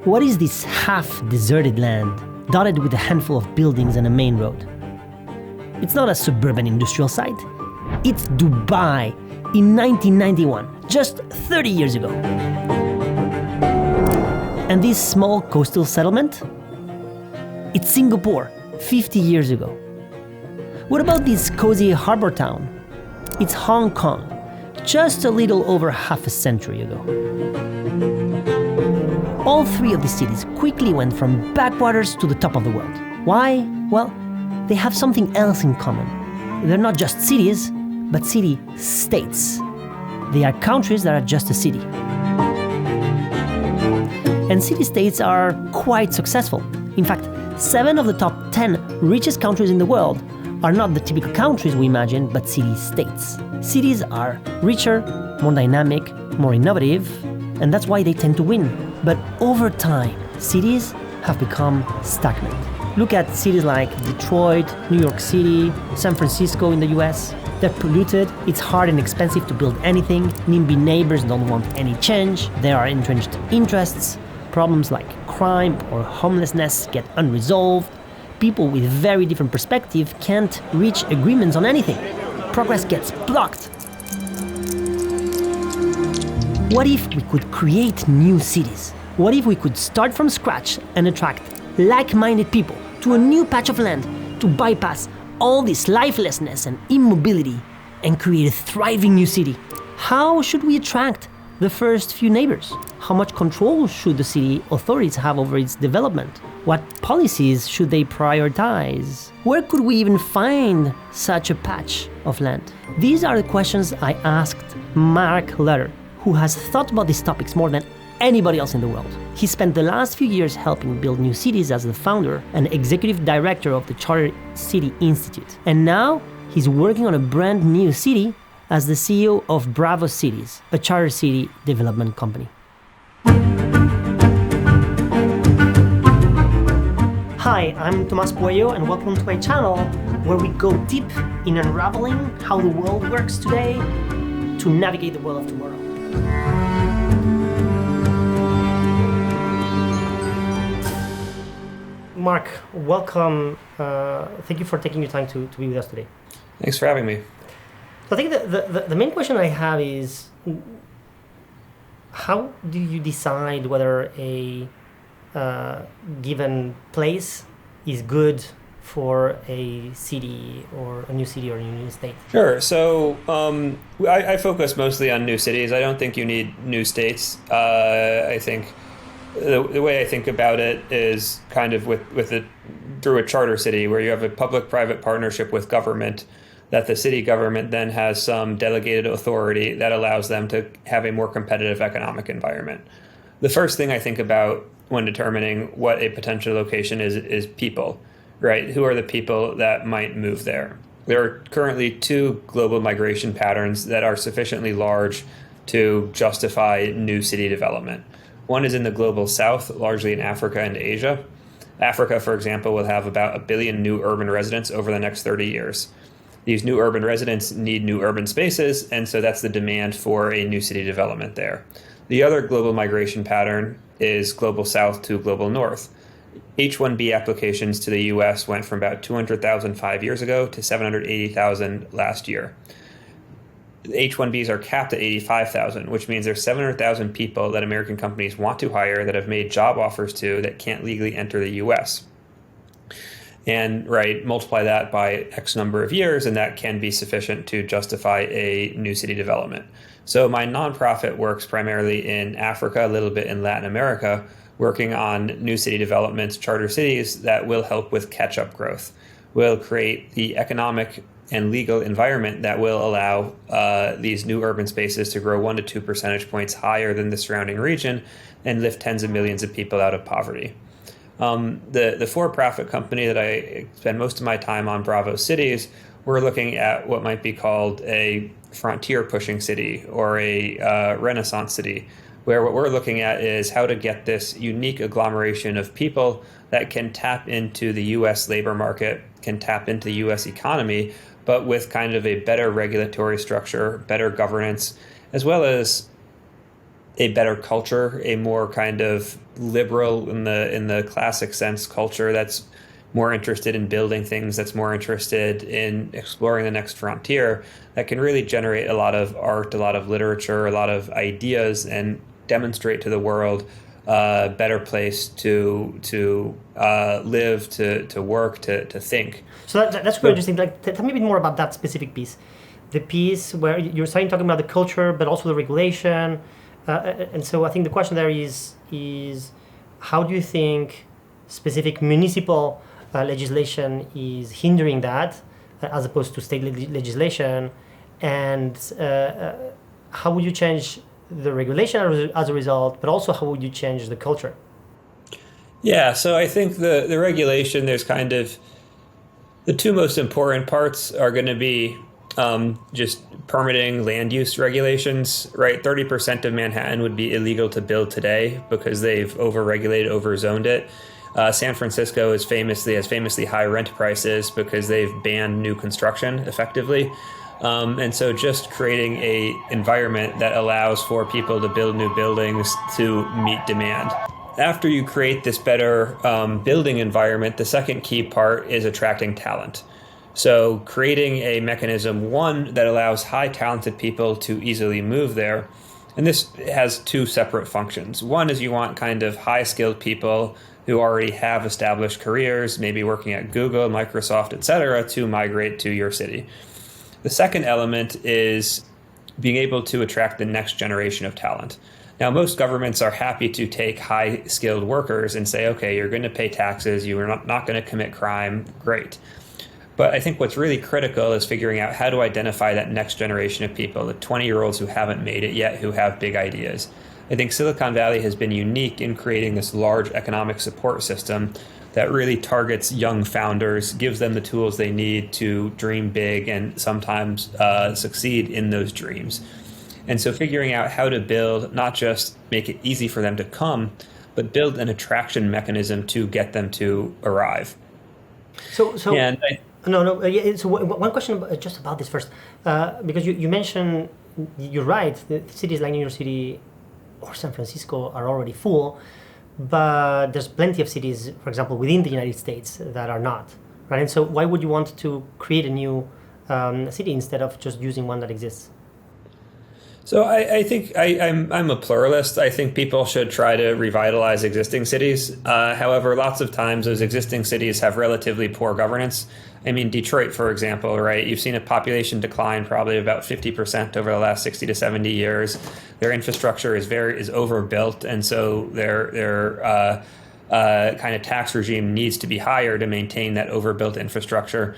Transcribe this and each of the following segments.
What is this half-deserted land, dotted with a handful of buildings and a main road? It's not a suburban industrial site. It's Dubai in 1991, just 30 years ago. And this small coastal settlement? It's Singapore, 50 years ago. What about this cozy harbor town? It's Hong Kong, just a little over half a century ago. All three of these cities quickly went from backwaters to the top of the world. Why? Well, they have something else in common. They're not just cities, but city-states. They are countries that are just a city. And city-states are quite successful. In fact, 7 of the top 10 richest countries in the world are not the typical countries we imagine, but city-states. Cities are richer, more dynamic, more innovative, and that's why they tend to win. But over time, cities have become stagnant. Look at cities like Detroit, New York City, San Francisco in the US. They're polluted, it's hard and expensive to build anything, NIMBY neighbors don't want any change, there are entrenched interests, problems like crime or homelessness get unresolved, people with very different perspectives can't reach agreements on anything. Progress gets blocked. What if we could create new cities? What if we could start from scratch and attract like-minded people to a new patch of land to bypass all this lifelessness and immobility and create a thriving new city? How should we attract the first few neighbors? How much control should the city authorities have over its development? What policies should they prioritize? Where could we even find such a patch of land? These are the questions I asked Mark Lutter, who has thought about these topics more than anybody else in the world. He spent the last few years helping build new cities as the founder and executive director of the Charter City Institute. And now he's working on a brand new city as the CEO of Braavos Cities, a charter city development company. Hi, I'm Tomas Puello and welcome to my channel where we go deep in unraveling how the world works today to navigate the world of tomorrow. Mark, welcome. Thank you for taking your time to be with us today. Thanks for having me. So I think the main question I have is, how do you decide whether a given place is good for a city or a new city or a new state? Sure. So I focus mostly on new cities. I don't think you need new states. I think the way I think about it is kind of with it through a charter city where you have a public-private partnership with government, that the city government then has some delegated authority that allows them to have a more competitive economic environment. The first thing I think about when determining what a potential location is people, right? Who are the people that might move there? There are currently 2 global migration patterns that are sufficiently large to justify new city development. One is in the global south, largely in Africa and Asia. Africa, for example, will have about 1 billion new urban residents over the next 30 years. These new urban residents need new urban spaces, and so that's the demand for a new city development there. The other global migration pattern is global south to global north. H-1B applications to the U.S. went from about 200,000 5 years ago to 780,000 last year. H-1Bs are capped at 85,000, which means there's 700,000 people that American companies want to hire that have made job offers to that can't legally enter the U.S. And multiply that by X number of years, and that can be sufficient to justify a new city development. So my nonprofit works primarily in Africa, a little bit in Latin America, working on new city developments, charter cities that will help with catch-up growth, will create the economic and legal environment that will allow these new urban spaces to grow 1 to 2 percentage points higher than the surrounding region and lift tens of millions of people out of poverty. The for-profit company that I spend most of my time on, Braavos Cities, we're looking at what might be called a frontier-pushing city or a renaissance city, where what we're looking at is how to get this unique agglomeration of people that can tap into the U.S. labor market, can tap into the U.S. economy, but with kind of a better regulatory structure, better governance, as well as a better culture, a more kind of liberal in the classic sense culture that's more interested in building things, that's more interested in exploring the next frontier, that can really generate a lot of art, a lot of literature, a lot of ideas, and demonstrate to the world a better place to live, to work, to think. So that's quite interesting. Like, tell me a bit more about that specific piece. The piece where you're starting talking about the culture, but also the regulation. And so I think the question there is how do you think specific municipal legislation is hindering that as opposed to state legislation? And how would you change the regulation as a result, but also how would you change the culture? Yeah, so I think the regulation, there's kind of the two most important parts are going to be just permitting land use regulations, right? 30% of Manhattan would be illegal to build today because they've overregulated, overzoned it. San Francisco has famously high rent prices because they've banned new construction effectively. And so just creating a environment that allows for people to build new buildings to meet demand. After you create this better building environment, the second key part is attracting talent. So creating a mechanism, one, that allows high talented people to easily move there. And this has two separate functions. One is you want kind of high skilled people who already have established careers, maybe working at Google, Microsoft, et cetera, to migrate to your city. The second element is being able to attract the next generation of talent. Now, most governments are happy to take high-skilled workers and say, okay, you're going to pay taxes, you are not going to commit crime, great. But I think what's really critical is figuring out how to identify that next generation of people, the 20-year-olds who haven't made it yet, who have big ideas. I think Silicon Valley has been unique in creating this large economic support system that really targets young founders, gives them the tools they need to dream big and sometimes succeed in those dreams. And so figuring out how to build, not just make it easy for them to come, but build an attraction mechanism to get them to arrive. So one question just about this first, because you mentioned, you're right, the cities like New York City or San Francisco are already full, but there's plenty of cities, for example, within the United States that are not, right? And so why would you want to create a new city instead of just using one that exists? So I think I'm a pluralist. I think people should try to revitalize existing cities. However, lots of times those existing cities have relatively poor governance. I mean, Detroit, for example, right? You've seen a population decline probably about 50% over the last 60 to 70 years. Their infrastructure is overbuilt, and so their kind of tax regime needs to be higher to maintain that overbuilt infrastructure.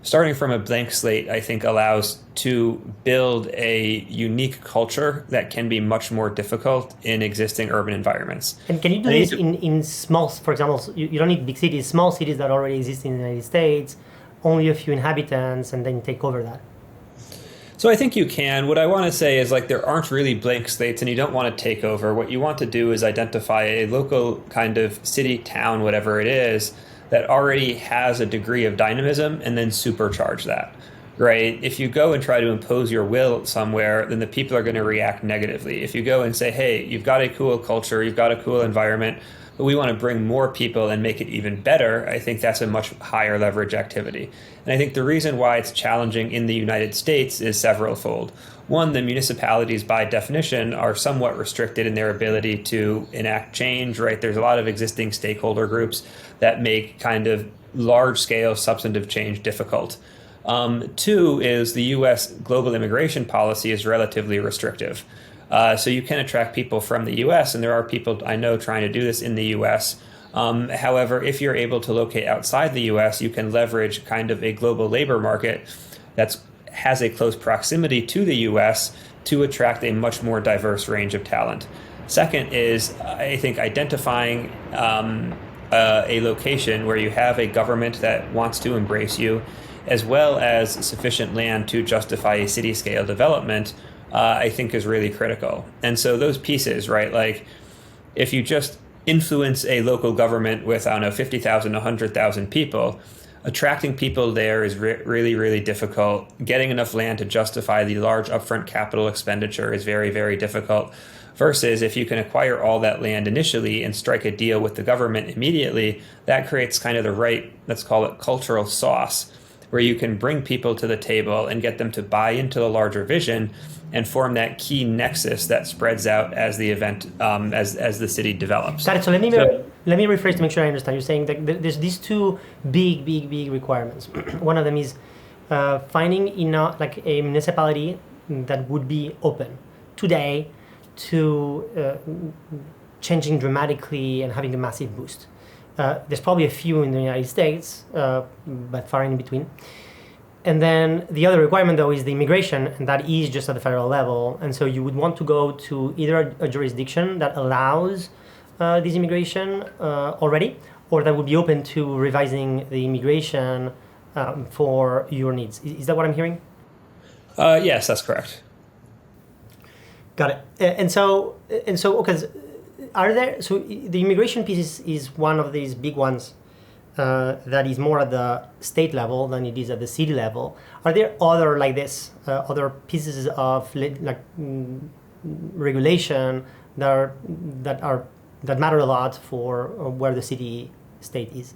Starting from a blank slate, I think, allows to build a unique culture that can be much more difficult in existing urban environments. And can you do this in small, for example, you don't need big cities, small cities that already exist in the United States, only a few inhabitants, and then take over that? So I think you can. What I want to say is, like, there aren't really blank slates and you don't want to take over. What you want to do is identify a local kind of city, town, whatever it is, that already has a degree of dynamism and then supercharge that, right? If you go and try to impose your will somewhere, then the people are going to react negatively. If you go and say, hey, you've got a cool culture, you've got a cool environment, but we want to bring more people and make it even better, I think that's a much higher leverage activity. And I think the reason why it's challenging in the United States is several-fold. One, the municipalities by definition are somewhat restricted in their ability to enact change, right? There's a lot of existing stakeholder groups that make kind of large-scale substantive change difficult. Two is the U.S. global immigration policy is relatively restrictive. So you can attract people from the U.S., and there are people I know trying to do this in the U.S. However, if you're able to locate outside the U.S., you can leverage kind of a global labor market that has a close proximity to the U.S. to attract a much more diverse range of talent. Second is, I think, identifying a location where you have a government that wants to embrace you, as well as sufficient land to justify a city-scale development, I think is really critical. And so those pieces, right, like if you just influence a local government with, 50,000, 100,000 people, attracting people there is really, really difficult. Getting enough land to justify the large upfront capital expenditure is very, very difficult. Versus if you can acquire all that land initially and strike a deal with the government immediately, that creates kind of the right, let's call it cultural sauce, where you can bring people to the table and get them to buy into the larger vision and form that key nexus that spreads out as the event, as the city develops. Got it. So let me rephrase to make sure I understand. You're saying that there's these two big requirements. One of them is finding like a municipality that would be open today to changing dramatically and having a massive boost. There's probably a few in the United States, but far in between. And then the other requirement, though, is the immigration, and that is just at the federal level. And so you would want to go to either a jurisdiction that allows this immigration already, or that would be open to revising the immigration for your needs. Is that what I'm hearing? Yes, that's correct. Got it. And so, okay, are there? So the immigration piece is one of these big ones that is more at the state level than it is at the city level. Are there other like this, other pieces of regulation that matter a lot for where the city state is?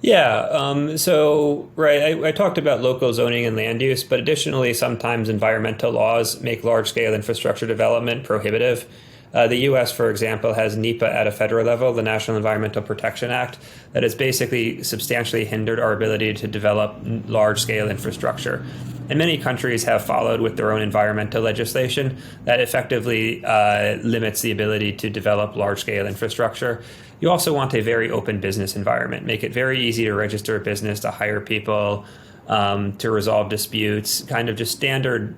Yeah, so, right, I talked about local zoning and land use, but additionally, sometimes environmental laws make large-scale infrastructure development prohibitive. The U.S., for example, has NEPA at a federal level, the National Environmental Protection Act, that has basically substantially hindered our ability to develop large-scale infrastructure. And many countries have followed with their own environmental legislation that effectively limits the ability to develop large-scale infrastructure. You also want a very open business environment, make it very easy to register a business, to hire people, to resolve disputes, kind of just standard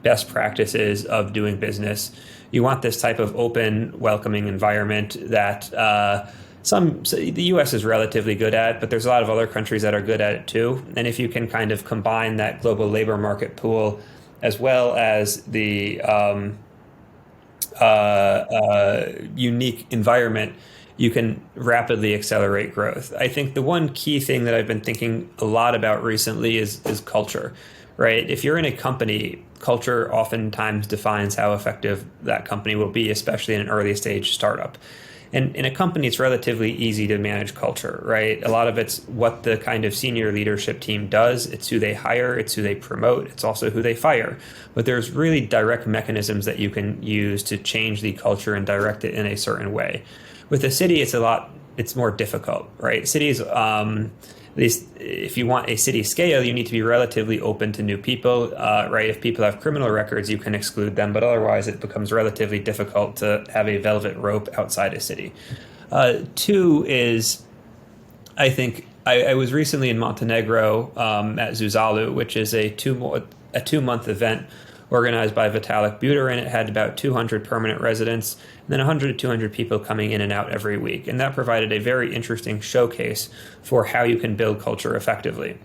best practices of doing business. You want this type of open, welcoming environment that the U.S. is relatively good at, but there's a lot of other countries that are good at it too. And if you can kind of combine that global labor market pool as well as the unique environment, you can rapidly accelerate growth. I think the one key thing that I've been thinking a lot about recently is culture, right? If you're in a company, culture oftentimes defines how effective that company will be, especially in an early stage startup. And in a company, it's relatively easy to manage culture, right? A lot of it's what the kind of senior leadership team does. It's who they hire. It's who they promote. It's also who they fire. But there's really direct mechanisms that you can use to change the culture and direct it in a certain way. With a city, it's more difficult, right? Cities, at least if you want a city scale, you need to be relatively open to new people, right? If people have criminal records, you can exclude them, but otherwise it becomes relatively difficult to have a velvet rope outside a city. Two is, I think, I was recently in Montenegro at Zuzalu, which is a two-month event organized by Vitalik Buterin. It had about 200 permanent residents, and then 100 to 200 people coming in and out every week. And that provided a very interesting showcase for how you can build culture effectively.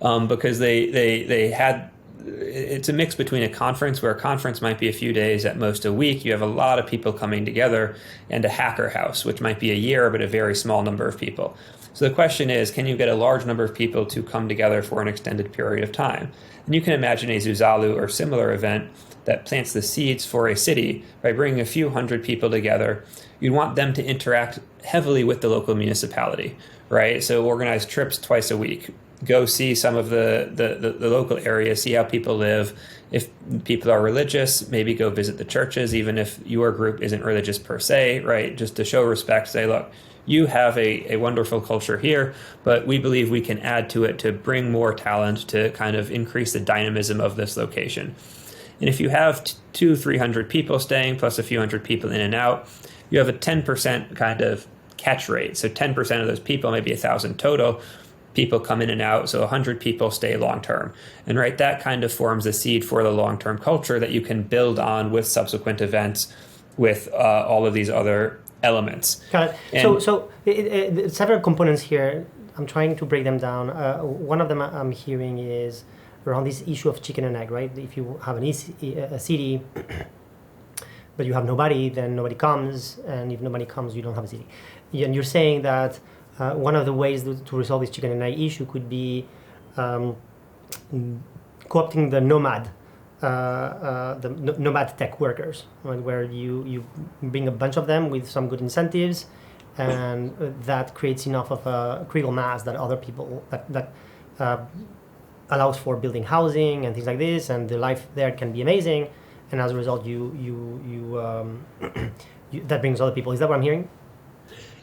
Because they had, it's a mix between a conference, where a conference might be a few days, at most a week. You have a lot of people coming together, and a hacker house, which might be a year, but a very small number of people. So the question is, can you get a large number of people to come together for an extended period of time? And you can imagine a Zuzalu or similar event that plants the seeds for a city by bringing a few hundred people together. You'd want them to interact heavily with the local municipality, right? So organize trips twice a week. Go see some of the local areas, see how people live. If people are religious, maybe go visit the churches, even if your group isn't religious per se, right? Just to show respect, say, look, you have a wonderful culture here, but we believe we can add to it to bring more talent, to kind of increase the dynamism of this location. And if you have 200-300 people staying, plus a few hundred people in and out, you have a 10% kind of catch rate. So 10% of those people, maybe 1,000 total, people come in and out, so 100 people stay long term. And right, that kind of forms the seed for the long-term culture that you can build on with subsequent events, with all of these other elements. Got it. So several components here. I'm trying to break them down. One of them I'm hearing is around this issue of chicken and egg, right? If you have a city, but you have nobody, then nobody comes, and if nobody comes, you don't have a city. And you're saying that one of the ways to resolve this chicken and egg issue could be co-opting the nomad the nomad tech workers, right, where you bring a bunch of them with some good incentives, and that creates enough of a critical mass that other people that allows for building housing and things like this, and the life there can be amazing, and as a result, that brings other people. Is that what I'm hearing?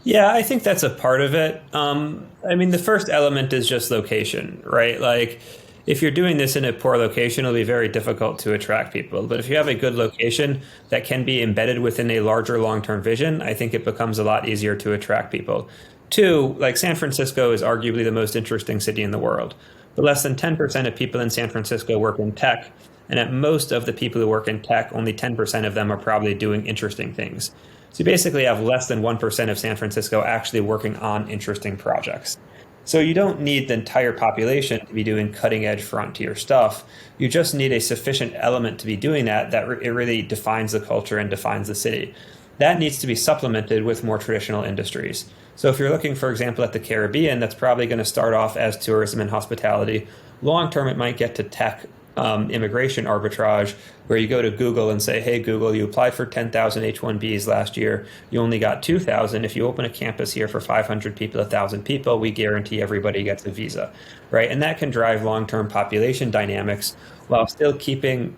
Yeah, I think that's a part of it. I mean, the first element is just location, right? Like, if you're doing this in a poor location, it'll be very difficult to attract people. But if you have a good location that can be embedded within a larger long-term vision, I think it becomes a lot easier to attract people. Two, like San Francisco is arguably the most interesting city in the world. But less than 10% of people in San Francisco work in tech. And at most of the people who work in tech, only 10% of them are probably doing interesting things. So you basically have less than 1% of San Francisco actually working on interesting projects. So you don't need the entire population to be doing cutting edge frontier stuff. You just need a sufficient element to be doing that it really defines the culture and defines the city. That needs to be supplemented with more traditional industries. So if you're looking, for example, at the Caribbean, that's probably going to start off as tourism and hospitality. Long term, it might get to tech, immigration arbitrage, where you go to Google and say, hey, Google, you applied for 10,000 H-1Bs last year. You only got 2,000. If you open a campus here for 500 people, 1,000 people, we guarantee everybody gets a visa, right? And that can drive long-term population dynamics while still keeping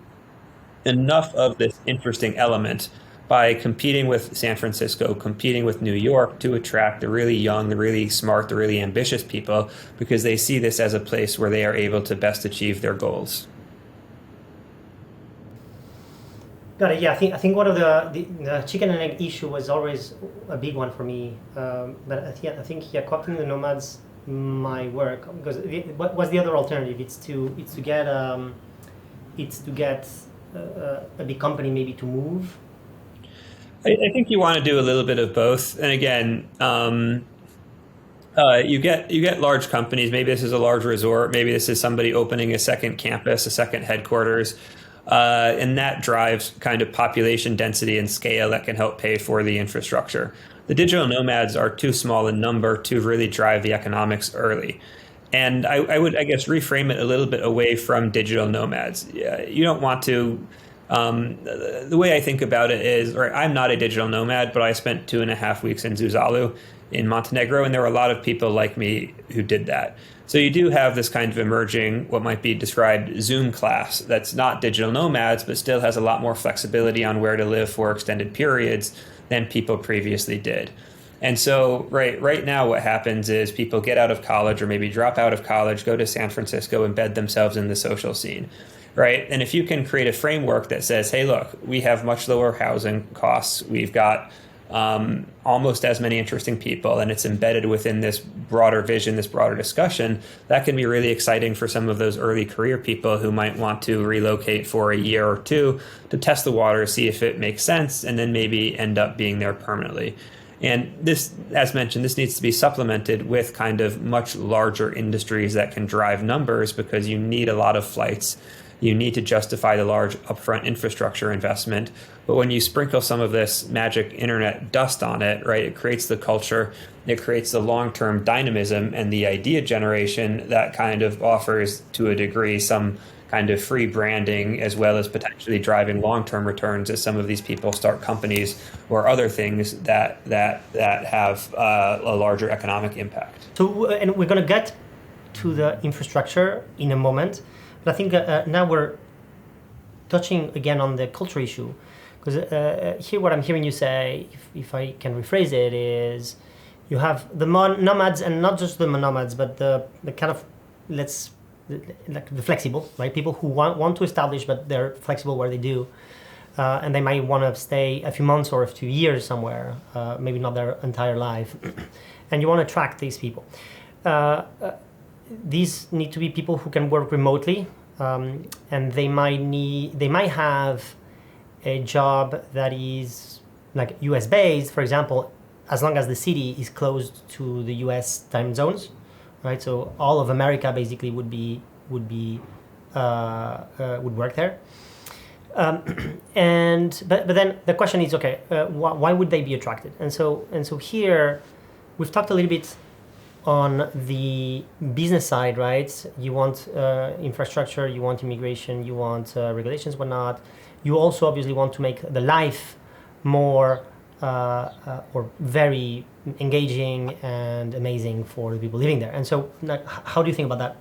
enough of this interesting element by competing with San Francisco, competing with New York to attract the really young, the really smart, the really ambitious people, because they see this as a place where they are able to best achieve their goals. Got it. Yeah, I think one of the chicken and egg issue was always a big one for me. But I think co-opting the nomads might work, because what was the other alternative? It's to get a big company maybe to move. I think you want to do a little bit of both. And again, you get large companies. Maybe this is a large resort. Maybe this is somebody opening a second campus, a second headquarters. And that drives kind of population density and scale that can help pay for the infrastructure. The digital nomads are too small in number to really drive the economics early. And I would, I guess, reframe it a little bit away from digital nomads. You don't want to. The way I think about it is, right, I'm not a digital nomad, but I spent 2.5 weeks in Zuzalu in Montenegro, and there were a lot of people like me who did that. So you do have this kind of emerging, what might be described Zoom class that's not digital nomads, but still has a lot more flexibility on where to live for extended periods than people previously did. And so right now what happens is people get out of college or maybe drop out of college, go to San Francisco, embed themselves in the social scene, right? And if you can create a framework that says, hey, look, we have much lower housing costs, we've got almost as many interesting people, and it's embedded within this broader vision, this broader discussion, that can be really exciting for some of those early career people who might want to relocate for a year or two to test the water, see if it makes sense, and then maybe end up being there permanently. And this, as mentioned, this needs to be supplemented with kind of much larger industries that can drive numbers, because you need a lot of flights. You need to justify the large upfront infrastructure investment. But when you sprinkle some of this magic internet dust on it, right, it creates the culture, it creates the long-term dynamism and the idea generation that kind of offers, to a degree, some kind of free branding, as well as potentially driving long-term returns as some of these people start companies or other things that have a larger economic impact. So, and we're going to get to the infrastructure in a moment. But I think now we're touching again on the culture issue, because here what I'm hearing you say, if I can rephrase it, is you have the nomads, and not just the nomads, but the kind of, like the flexible, right? People who want to establish, but they're flexible where they do, and they might want to stay a few months or a few years somewhere, maybe not their entire life, and you want to attract these people. These need to be people who can work remotely, and they might have a job that is like US based, for example, as long as the city is close to the US time zones, right? So all of America basically would work there. But then the question is, okay, why would they be attracted? And so here we've talked a little bit on the business side, right? You want infrastructure, you want immigration, you want regulations, whatnot. You also obviously want to make the life more or very engaging and amazing for the people living there. And so, like, how do you think about that?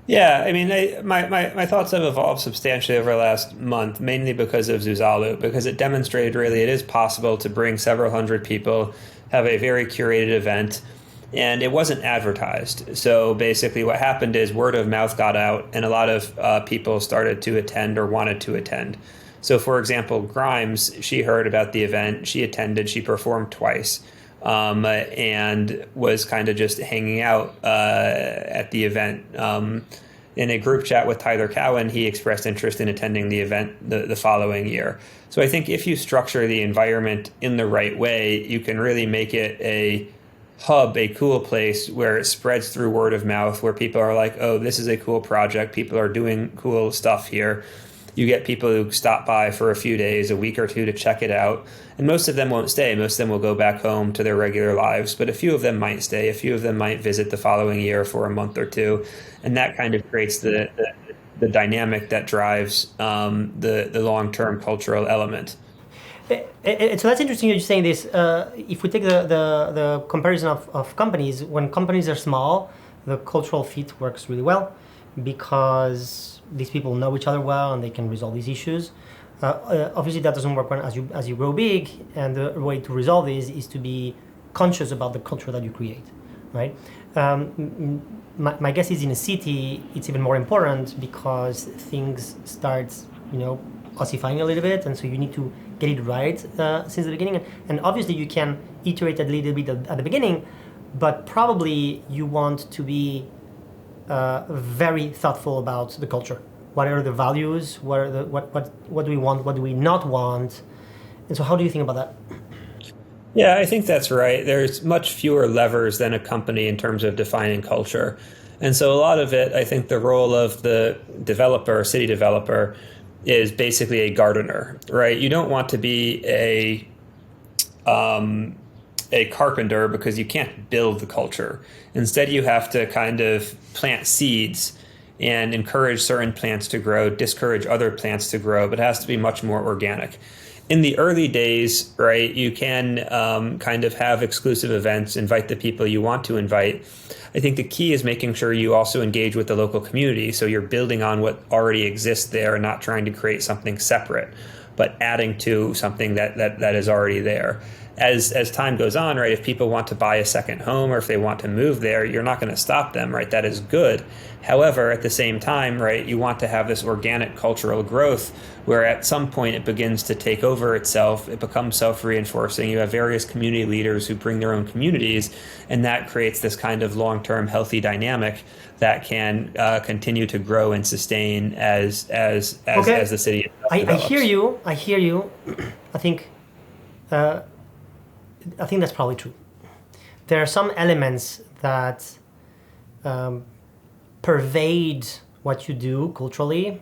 Yeah, I mean, my thoughts have evolved substantially over the last month, mainly because of Zuzalu, because it demonstrated really it is possible to bring several hundred people, have a very curated event, and it wasn't advertised. So basically, what happened is word of mouth got out, and a lot of people started to attend or wanted to attend. So, for example, Grimes, she heard about the event, she attended, she performed twice. And was kind of just hanging out at the event. In a group chat with Tyler Cowen, he expressed interest in attending the event the following year. So I think if you structure the environment in the right way, you can really make it a hub, a cool place where it spreads through word of mouth, where people are like, oh, this is a cool project. People are doing cool stuff here. You get people who stop by for a few days, a week or two to check it out. And most of them won't stay. Most of them will go back home to their regular lives. But a few of them might stay. A few of them might visit the following year for a month or two. And that kind of creates the dynamic that drives the long-term cultural element. So that's interesting you're saying this. If we take the comparison of companies, when companies are small, the cultural fit works really well because these people know each other well and they can resolve these issues. Obviously, that doesn't work when as you grow big, and the way to resolve this is to be conscious about the culture that you create, right? My guess is in a city, it's even more important because things start, ossifying a little bit, and so you need to get it right since the beginning. And obviously, you can iterate a little bit at the beginning, but probably you want to be very thoughtful about the culture. What are the values? What do we want? What do we not want? And so, how do you think about that? Yeah, I think that's right. There's much fewer levers than a company in terms of defining culture. And so a lot of it, I think the role of the developer, city developer, is basically a gardener, right? You don't want to be a carpenter because you can't build the culture. Instead, you have to kind of plant seeds and encourage certain plants to grow, discourage other plants to grow, but it has to be much more organic. In the early days, right, you can kind of have exclusive events, invite the people you want to invite. I think the key is making sure you also engage with the local community. So you're building on what already exists there and not trying to create something separate, but adding to something that is already there. As time goes on, right, if people want to buy a second home or if they want to move there, you're not going to stop them, right? That is good. However, at the same time, right, you want to have this organic cultural growth where at some point it begins to take over itself. It becomes self-reinforcing. You have various community leaders who bring their own communities, and that creates this kind of long-term healthy dynamic that can continue to grow and sustain as the city develops. I hear you. I think that's probably true. There are some elements that pervade what you do culturally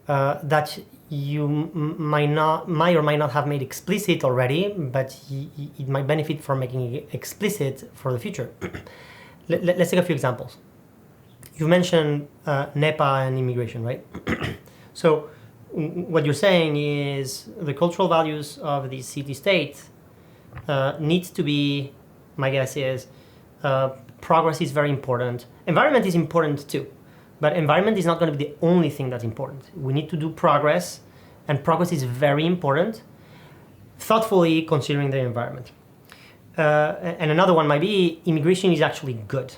that you might or might not have made explicit already, but it might benefit from making it explicit for the future. Let's take a few examples. You mentioned NEPA and immigration, right? So what you're saying is the cultural values of the city-state needs to be, my guess is, progress is very important. Environment is important too, but environment is not going to be the only thing that's important. We need to do progress, and progress is very important, thoughtfully considering the environment. And another one might be immigration is actually good,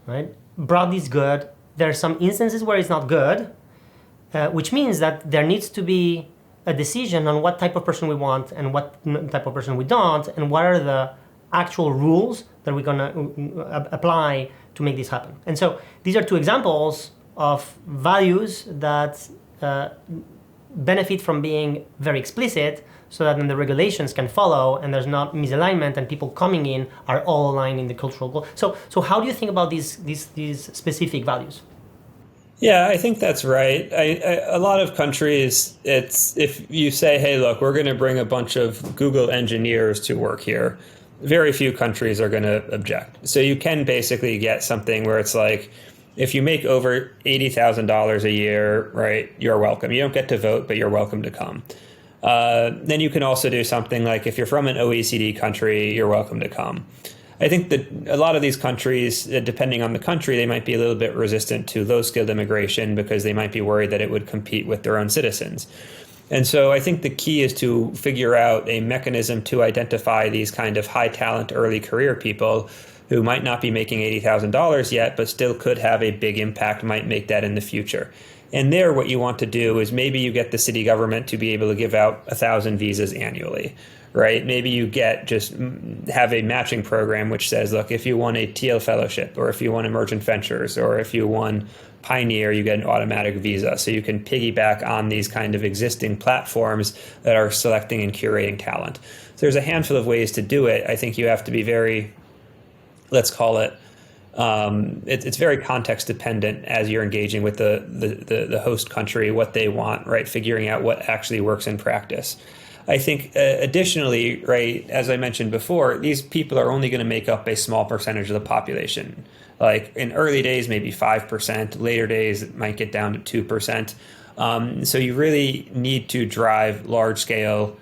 right? Broadly is good. There are some instances where it's not good, which means that there needs to be a decision on what type of person we want and what type of person we don't, and what are the actual rules that we're going to apply to make this happen. And so these are two examples of values that benefit from being very explicit, so that then the regulations can follow and there's not misalignment and people coming in are all aligned in the cultural goal. So how do you think about these specific values? Yeah, I think that's right. A lot of countries, it's if you say, hey, look, we're going to bring a bunch of Google engineers to work here, very few countries are going to object. So you can basically get something where it's like, if you make over $80,000 a year, right, you're welcome. You don't get to vote, but you're welcome to come. Then you can also do something like, if you're from an OECD country, you're welcome to come. I think that a lot of these countries, depending on the country, they might be a little bit resistant to low-skilled immigration because they might be worried that it would compete with their own citizens. And so I think the key is to figure out a mechanism to identify these kind of high-talent early career people who might not be making $80,000 yet, but still could have a big impact, might make that in the future. And there, what you want to do is maybe you get the city government to be able to give out 1,000 visas annually, right? Maybe you have a matching program which says, look, if you won a Teal Fellowship, or if you won Emergent Ventures, or if you won Pioneer, you get an automatic visa. So you can piggyback on these kind of existing platforms that are selecting and curating talent. So there's a handful of ways to do it. I think you have to be very, let's call it, it's very context dependent as you're engaging with the host country, what they want, right? Figuring out what actually works in practice. I think additionally, right, as I mentioned before, these people are only going to make up a small percentage of the population. Like in early days, maybe 5%, later days, it might get down to 2%. So you really need to drive large scale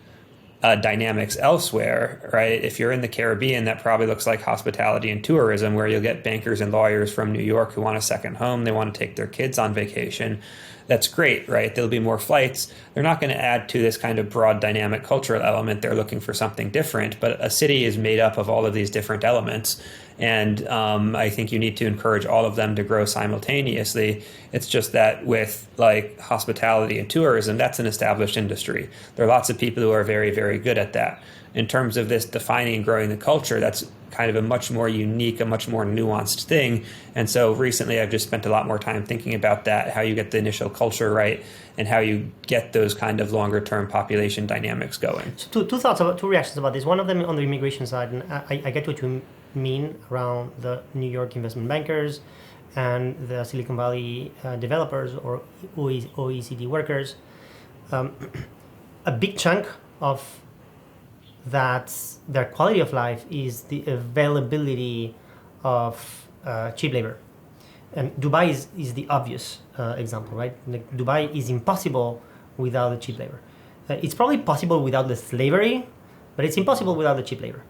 dynamics elsewhere, right? If you're in the Caribbean, that probably looks like hospitality and tourism, where you'll get bankers and lawyers from New York who want a second home. They want to take their kids on vacation. That's great, right? There'll be more flights. They're not going to add to this kind of broad dynamic cultural element. They're looking for something different. But a city is made up of all of these different elements. And I think you need to encourage all of them to grow simultaneously. It's just that with like hospitality and tourism, that's an established industry. There are lots of people who are very, very good at that. In terms of this defining and growing the culture, that's kind of a much more unique, a much more nuanced thing. And so recently I've just spent a lot more time thinking about that, how you get the initial culture right and how you get those kind of longer term population dynamics going. So two reactions about this. One of them on the immigration side, and I get what you mean around the New York investment bankers and the Silicon Valley developers or OECD workers. A big chunk of that their quality of life is the availability of cheap labor. And Dubai is the obvious example, right? Like Dubai is impossible without the cheap labor. It's probably possible without the slavery, but it's impossible without the cheap labor.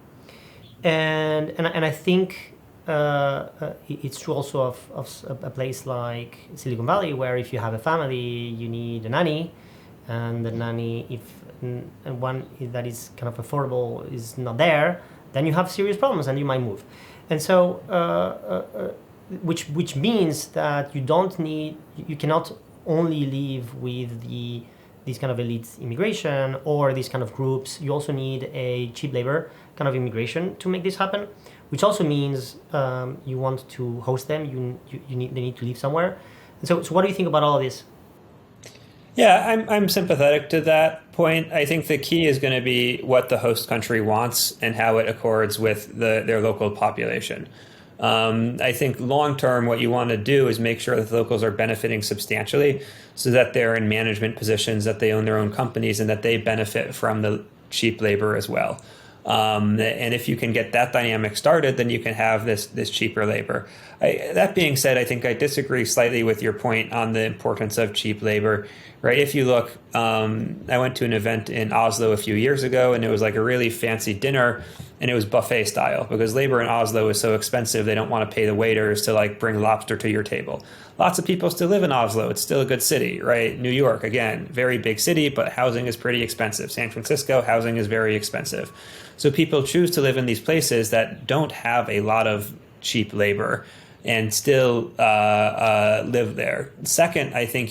And I think it's true also of a place like Silicon Valley, where if you have a family, you need a nanny, and the nanny, if one that is kind of affordable is not there, then you have serious problems and you might move. And so, which means that you cannot only live with these kind of elite immigration or these kind of groups. You also need a cheap labor kind of immigration to make this happen, which also means you want to host them. They need to live somewhere. And so what do you think about all of this? Yeah, I'm sympathetic to that point. I think the key is going to be what the host country wants and how it accords with their local population. I think long term, what you want to do is make sure that the locals are benefiting substantially so that they're in management positions, that they own their own companies, and that they benefit from the cheap labor as well. And if you can get that dynamic started, then you can have this cheaper labor. That being said, I think I disagree slightly with your point on the importance of cheap labor. Right? If you look, I went to an event in Oslo a few years ago, and it was like a really fancy dinner, and it was buffet style because labor in Oslo is so expensive. They don't want to pay the waiters to like bring lobster to your table. Lots of people still live in Oslo. It's still a good city, right? New York, again, very big city, but housing is pretty expensive. San Francisco, housing is very expensive. So people choose to live in these places that don't have a lot of cheap labor and still live there. Second, I think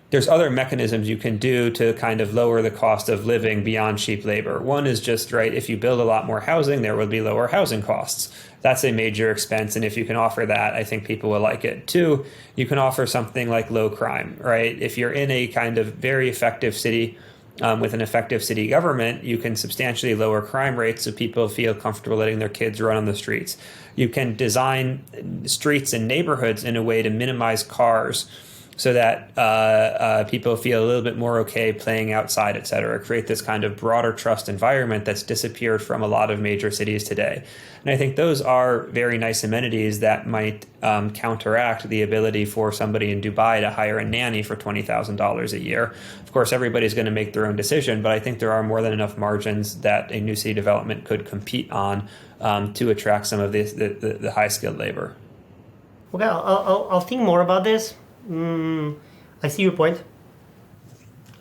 there's other mechanisms you can do to kind of lower the cost of living beyond cheap labor. One is just, right, if you build a lot more housing, there will be lower housing costs. That's a major expense. And if you can offer that, I think people will like it. Two, you can offer something like low crime, right? If you're in a kind of very effective city with an effective city government, you can substantially lower crime rates so people feel comfortable letting their kids run on the streets. You can design streets and neighborhoods in a way to minimize cars so that people feel a little bit more okay playing outside, et cetera. Create this kind of broader trust environment that's disappeared from a lot of major cities today. And I think those are very nice amenities that might counteract the ability for somebody in Dubai to hire a nanny for $20,000 a year. Of course, everybody's going to make their own decision, but I think there are more than enough margins that a new city development could compete on to attract some of the high-skilled labor. Okay, I'll think more about this. I see your point.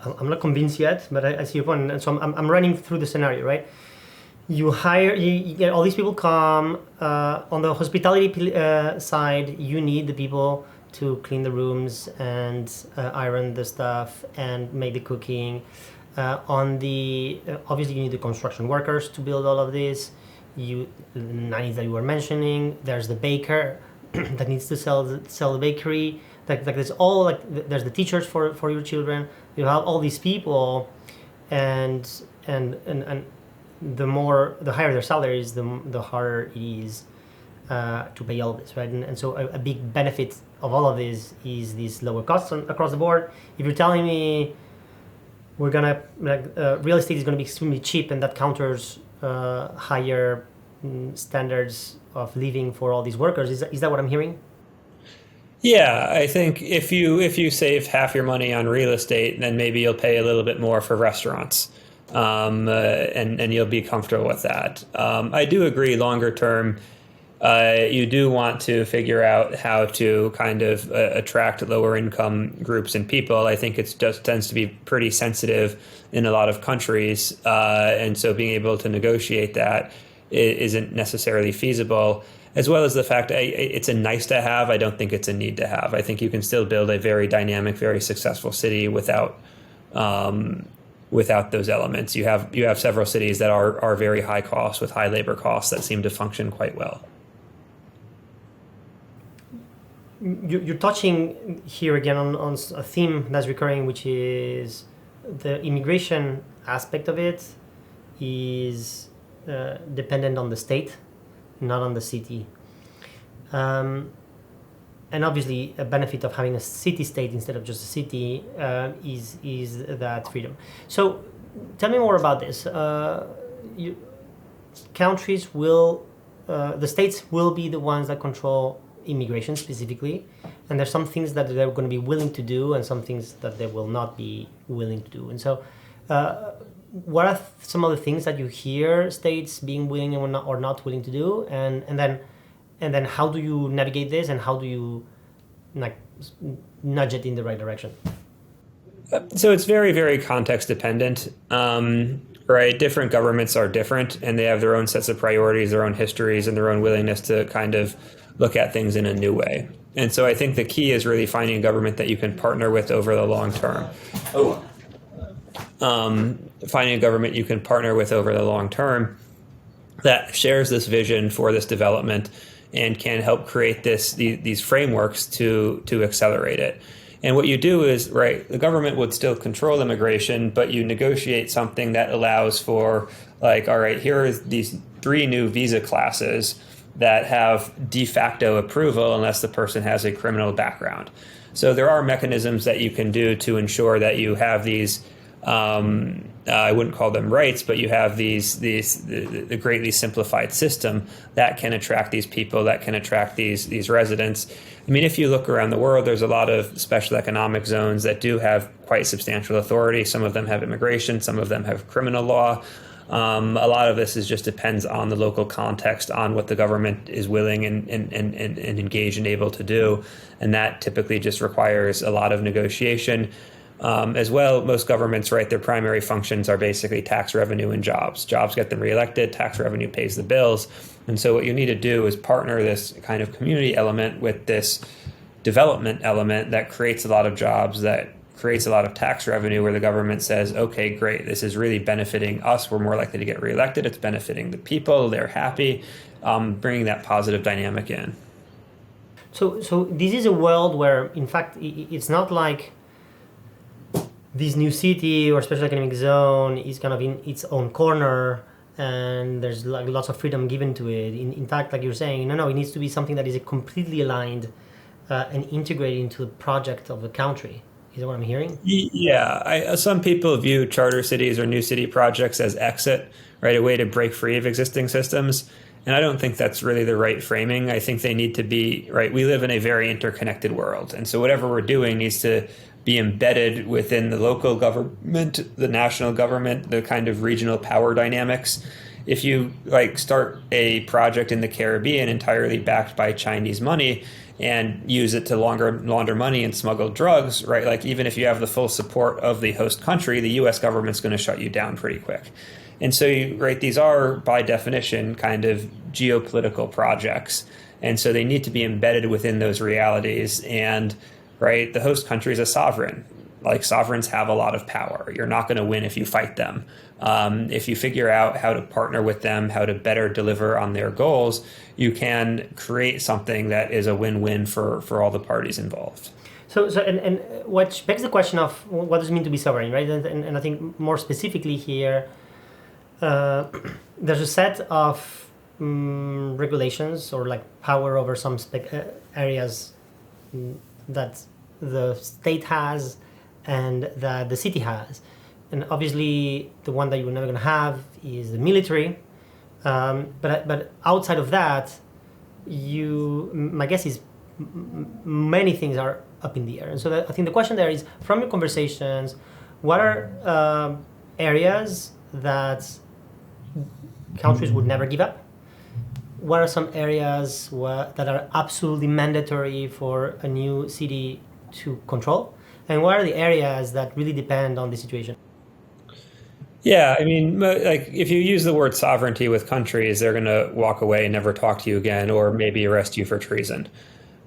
I'm not convinced yet, but I see your point. And so I'm running through the scenario, right? You get all these people come. On the hospitality side, you need the people to clean the rooms and iron the stuff and make the cooking. Obviously, you need the construction workers to build all of this. The nannies that you were mentioning. There's the baker that needs to sell the bakery. Like there's there's the teachers for your children. You have all these people, and the higher their salaries, the harder it is to pay all of this, right? And so a big benefit of all of this is these lower costs across the board. If you're telling me we're gonna real estate is gonna be extremely cheap, and that counters higher standards of living for all these workers, is that what I'm hearing? Yeah, I think if you save half your money on real estate, then maybe you'll pay a little bit more for restaurants, and you'll be comfortable with that. I do agree. Longer term, you do want to figure out how to kind of attract lower income groups and people. I think it just tends to be pretty sensitive in a lot of countries, and so being able to negotiate that isn't necessarily feasible. As well as the fact it's a nice to have. I don't think it's a need to have. I think you can still build a very dynamic, very successful city without those elements. You have several cities that are very high cost with high labor costs that seem to function quite well. You're touching here again on a theme that's recurring, which is the immigration aspect of it is dependent on the state, not on the city. And obviously a benefit of having a city-state instead of just a city is that freedom. So tell me more about this. Countries will, the states will be the ones that control immigration specifically, and there's some things that they're going to be willing to do and some things that they will not be willing to do. And so what are some of the things that you hear states being willing or not willing to do, and then how do you navigate this, and how do you nudge it in the right direction? So it's very, very context dependent, right? Different governments are different, and they have their own sets of priorities, their own histories, and their own willingness to kind of look at things in a new way. And so I think the key is really finding a government that you can partner with over the long term. Finding a government you can partner with over the long term that shares this vision for this development and can help create these frameworks to accelerate it. And what you do is, right, the government would still control immigration, but you negotiate something that allows for, like, all right, here are these 3 new visa classes that have de facto approval unless the person has a criminal background. So there are mechanisms that you can do to ensure that you have these, I wouldn't call them rights, but you have the greatly simplified system that can attract these people, that can attract these residents. I mean, if you look around the world, there's a lot of special economic zones that do have quite substantial authority. Some of them have immigration, some of them have criminal law. A lot of this just depends on the local context, on what the government is willing and engaged and able to do. And that typically just requires a lot of negotiation. As well, most governments, right, their primary functions are basically tax revenue and jobs. Jobs get them reelected, tax revenue pays the bills. And so what you need to do is partner this kind of community element with this development element that creates a lot of jobs, that creates a lot of tax revenue, where the government says, okay, great, this is really benefiting us. We're more likely to get reelected. It's benefiting the people. They're happy, bringing that positive dynamic in. So this is a world where, in fact, it's not like this new city or special economic zone is kind of in its own corner and there's lots of freedom given to it. In fact, like you're saying, no, it needs to be something that is completely aligned and integrate into the project of the country. Is that what I'm hearing? Yeah, some people view charter cities or new city projects as exit, right? A way to break free of existing systems. And I don't think that's really the right framing. I think they need to be, right? We live in a very interconnected world. And so whatever we're doing needs to be embedded within the local government, the national government, the kind of regional power dynamics. If you like start a project in the Caribbean entirely backed by Chinese money and use it to launder money and smuggle drugs, right? Like even if you have the full support of the host country, the U.S. government's going to shut you down pretty quick. And so, right, these are by definition kind of geopolitical projects, and so they need to be embedded within those realities. And right, the host country is a sovereign. Like sovereigns have a lot of power. You're not going to win if you fight them. If you figure out how to partner with them, how to better deliver on their goals, you can create something that is a win-win for all the parties involved. And what begs the question of what does it mean to be sovereign, right? And I think more specifically here, there's a set of regulations or like power over some areas that the state has and that the city has. And obviously, the one that you're never going to have is the military. But outside of that, my guess is many things are up in the air. And so I think the question there is, from your conversations, what are areas that countries would never give up? What are some areas that are absolutely mandatory for a new city to control? And what are the areas that really depend on the situation? Yeah, I mean, like if you use the word sovereignty with countries, they're going to walk away and never talk to you again, or maybe arrest you for treason.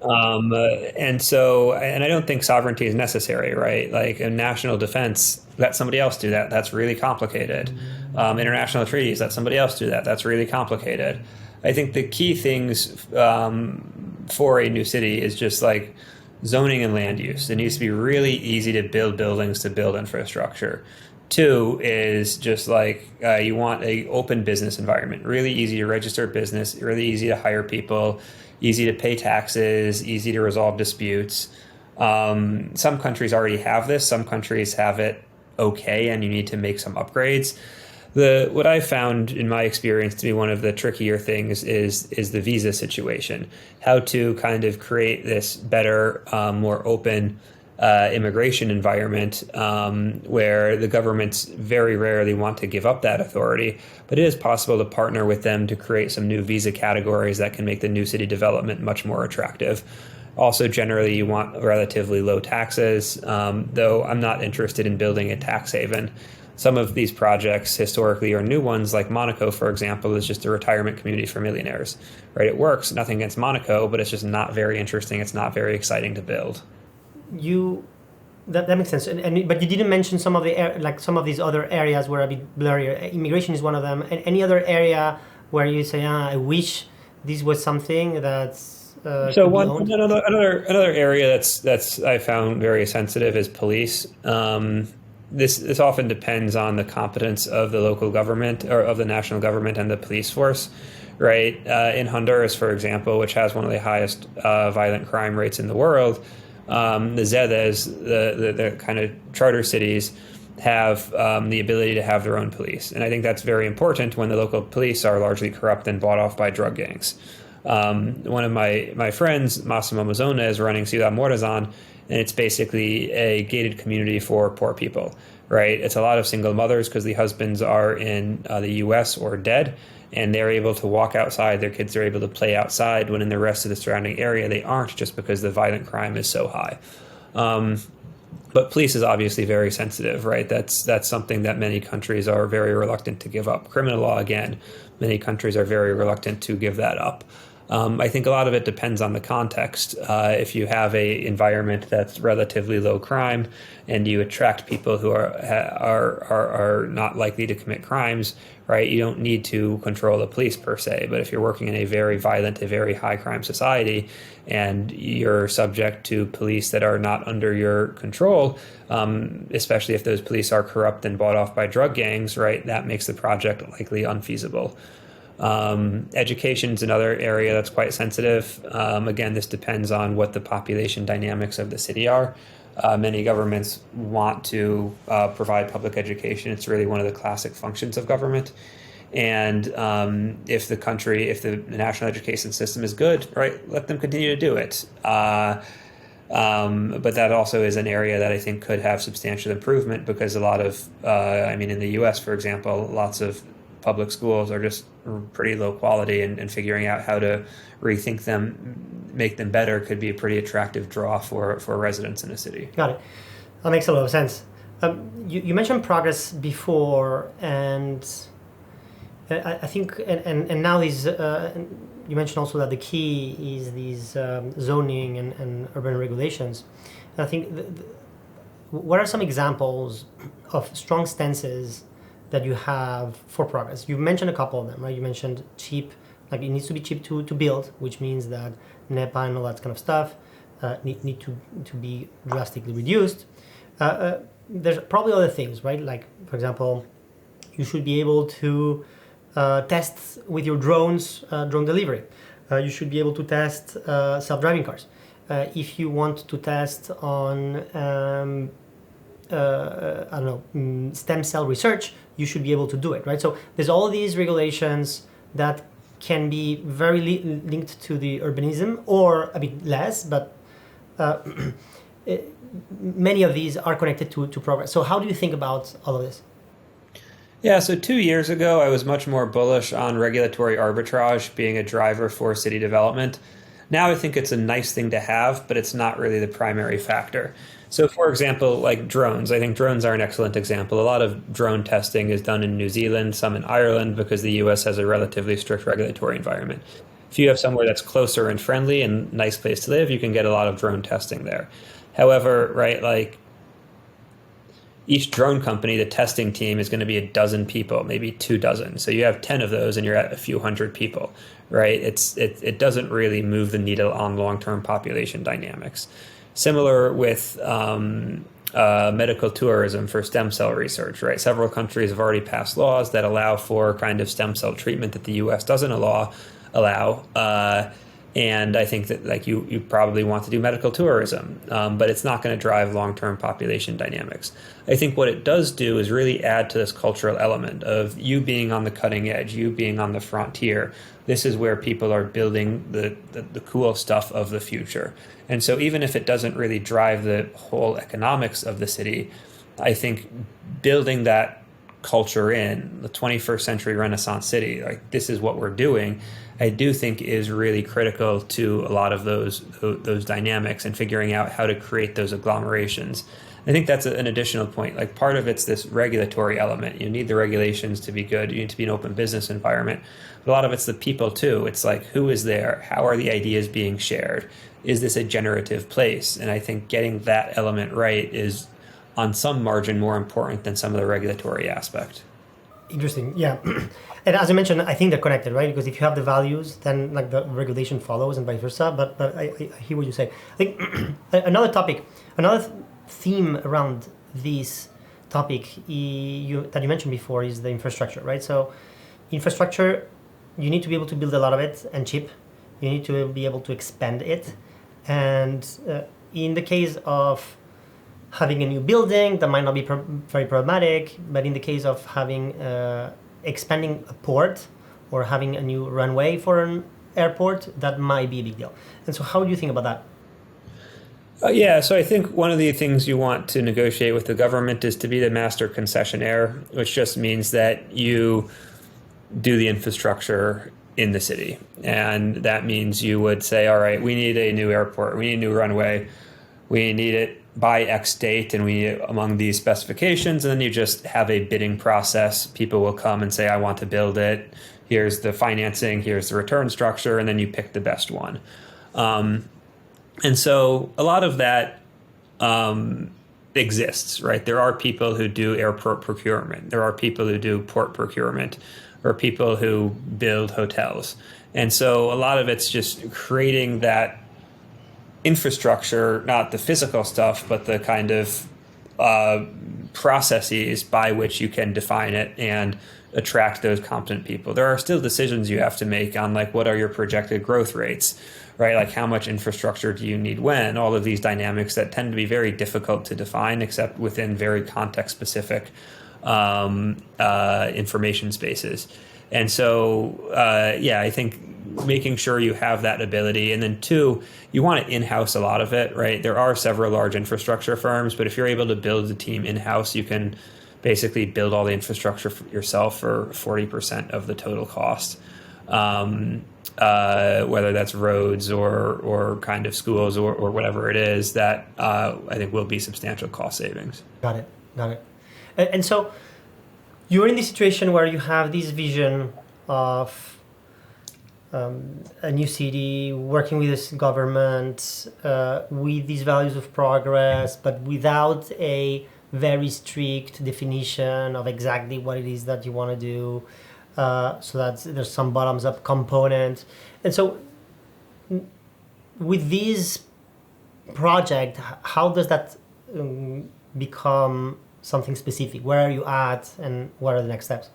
And I don't think sovereignty is necessary, right? Like a national defense, let somebody else do that. That's really complicated. International treaties, let somebody else do that. That's really complicated. I think the key things for a new city is just like zoning and land use. It needs to be really easy to build buildings, to build infrastructure. Two is just like you want a open business environment, really easy to register business, really easy to hire people, easy to pay taxes, easy to resolve disputes. Some countries already have this. Some countries have it okay, and you need to make some upgrades. What I found in my experience to be one of the trickier things is the visa situation. How to kind of create this better, more open immigration environment where the governments very rarely want to give up that authority, but it is possible to partner with them to create some new visa categories that can make the new city development much more attractive. Also, generally, you want relatively low taxes, though I'm not interested in building a tax haven. Some of these projects historically are new ones, like Monaco, for example, is just a retirement community for millionaires, right? It works, nothing against Monaco, but it's just not very interesting. It's not very exciting to build. That makes sense. But you didn't mention some of some of these other areas where a bit blurrier. Immigration is one of them. And any other area where you say, I wish this was something that's another area that's I found very sensitive is police. This often depends on the competence of the local government or of the national government and the police force, right? In Honduras, for example, which has one of the highest violent crime rates in the world, the Zedes, the kind of charter cities, have the ability to have their own police. And I think that's very important when the local police are largely corrupt and bought off by drug gangs. One of my friends, Massimo Mazzone, is running Ciudad Morazan, and it's basically a gated community for poor people, right? It's a lot of single mothers because the husbands are in the U.S. or dead, and they're able to walk outside. Their kids are able to play outside when in the rest of the surrounding area they aren't, just because the violent crime is so high. But police is obviously very sensitive, right? That's something that many countries are very reluctant to give up. Criminal law, again, many countries are very reluctant to give that up. I think a lot of it depends on the context. If you have a environment that's relatively low crime and you attract people who are not likely to commit crimes, right, you don't need to control the police per se. But if you're working in a very violent, a very high crime society, and you're subject to police that are not under your control, especially if those police are corrupt and bought off by drug gangs, right, that makes the project likely unfeasible. Education is another area that's quite sensitive. Again, this depends on what the population dynamics of the city are. Many governments want to provide public education. It's really one of the classic functions of government. And if the national education system is good, right, let them continue to do it. But that also is an area that I think could have substantial improvement because a lot of, in the U.S., for example, lots of public schools are just pretty low quality, and figuring out how to rethink them, make them better, could be a pretty attractive draw for residents in a city. Got it. That makes a lot of sense. You mentioned progress before, and I think, and now these, you mentioned also that the key is these zoning and urban regulations. And I think, what are some examples of strong stances that you have for progress? You mentioned a couple of them, right? You mentioned cheap, like it needs to be cheap to build, which means that NEPA and all that kind of stuff need to be drastically reduced. There's probably other things, right? Like, for example, you should be able to test with your drones, drone delivery. You should be able to test self-driving cars. If you want to test on stem cell research, you should be able to do it, right? So there's all these regulations that can be very linked to the urbanism, or a bit less, but many of these are connected to progress. So how do you think about all of this? Yeah, so 2 years ago, I was much more bullish on regulatory arbitrage being a driver for city development. Now I think it's a nice thing to have, but it's not really the primary factor. So, for example, like drones, I think drones are an excellent example. A lot of drone testing is done in New Zealand, some in Ireland, because the US has a relatively strict regulatory environment. If you have somewhere that's closer and friendly and nice place to live, you can get a lot of drone testing there. However, right, like each drone company, the testing team is going to be a dozen people, maybe 2 dozen. So you have 10 of those and you're at a few hundred people, right? It doesn't really move the needle on long-term population dynamics. Similar with medical tourism for stem cell research, right? Several countries have already passed laws that allow for kind of stem cell treatment that the US doesn't allow. And I think that like you probably want to do medical tourism, but it's not going to drive long-term population dynamics. I think what it does do is really add to this cultural element of you being on the cutting edge, you being on the frontier. This is where people are building the cool stuff of the future. And so even if it doesn't really drive the whole economics of the city, I think building that culture in the 21st century Renaissance city, like this is what we're doing, I do think is really critical to a lot of those dynamics and figuring out how to create those agglomerations. I think that's an additional point. Like part of it's this regulatory element. You need the regulations to be good. You need to be an open business environment. But a lot of it's the people too. It's like, who is there? How are the ideas being shared? Is this a generative place? And I think getting that element right is on some margin more important than some of the regulatory aspect. Interesting. Yeah. And as I mentioned, I think they're connected, right? Because if you have the values, then like the regulation follows and vice versa. But I hear what you say. I think another theme around this topic that you mentioned before is the infrastructure, right? So infrastructure, you need to be able to build a lot of it and cheap. You need to be able to expand it. And in the case of having a new building, that might not be very problematic, but in the case of having expanding a port or having a new runway for an airport, that might be a big deal. And so how do you think about that? So I think one of the things you want to negotiate with the government is to be the master concessionaire, which just means that you do the infrastructure in the city. And that means you would say, all right, we need a new airport, we need a new runway, we need it by X date, and we need it among these specifications. And then you just have a bidding process. People will come and say, I want to build it. Here's the financing, here's the return structure, and then you pick the best one. And so a lot of that exists, right? There are people who do airport procurement. There are people who do port procurement, or people who build hotels. And so a lot of it's just creating that infrastructure, not the physical stuff, but the kind of processes by which you can define it and attract those competent people. There are still decisions you have to make on like what are your projected growth rates, right? Like how much infrastructure do you need when? All of these dynamics that tend to be very difficult to define, except within very context specific information spaces. And so, I think making sure you have that ability. And then two, you want to in-house a lot of it, right? There are several large infrastructure firms, but if you're able to build the team in-house, you can basically build all the infrastructure for yourself for 40% of the total cost. Whether that's roads or kind of schools or whatever it is, that I think will be substantial cost savings. Got it. And so you're in this situation where you have this vision of a new city, working with this government, with these values of progress, but without a very strict definition of exactly what it is that you want to do. So that there's some bottoms-up component. And so with this project, how does that become something specific? Where are you at and what are the next steps?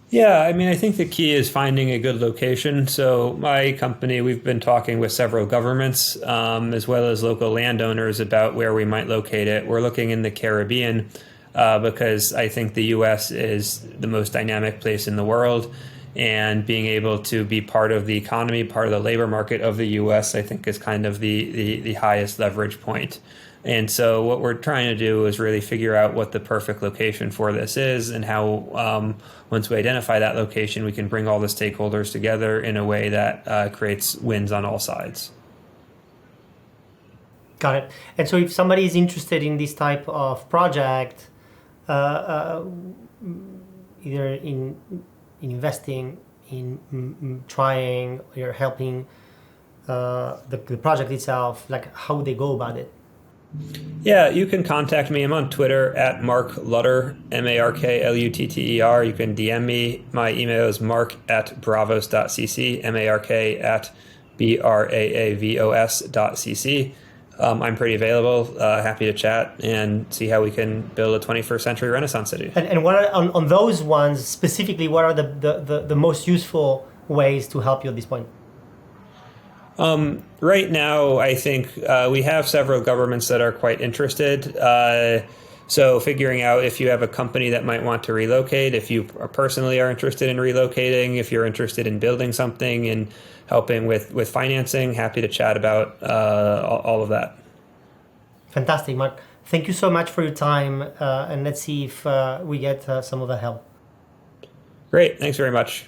Yeah, I mean, I think the key is finding a good location. So my company, we've been talking with several governments as well as local landowners about where we might locate it. We're looking in the Caribbean because I think the U.S. is the most dynamic place in the world. And being able to be part of the economy, part of the labor market of the U.S., I think is kind of the highest leverage point. And so what we're trying to do is really figure out what the perfect location for this is and how, once we identify that location, we can bring all the stakeholders together in a way that creates wins on all sides. Got it. And so if somebody is interested in this type of project, either in investing, in trying, or helping the project itself, like how would they go about it? Yeah, you can contact me. I'm on Twitter at Mark Lutter, MarkLutter. You can DM me. My email is mark@braavos.cc, mark@braavos.cc. I'm pretty available, happy to chat and see how we can build a 21st century Renaissance city. And what are, on those ones specifically, what are the most useful ways to help you at this point? Right now, I think we have several governments that are quite interested. So figuring out if you have a company that might want to relocate, if you personally are interested in relocating, if you're interested in building something and helping with financing, happy to chat about all of that. Fantastic, Mark. Thank you so much for your time. And let's see if we get some of the help. Great. Thanks very much.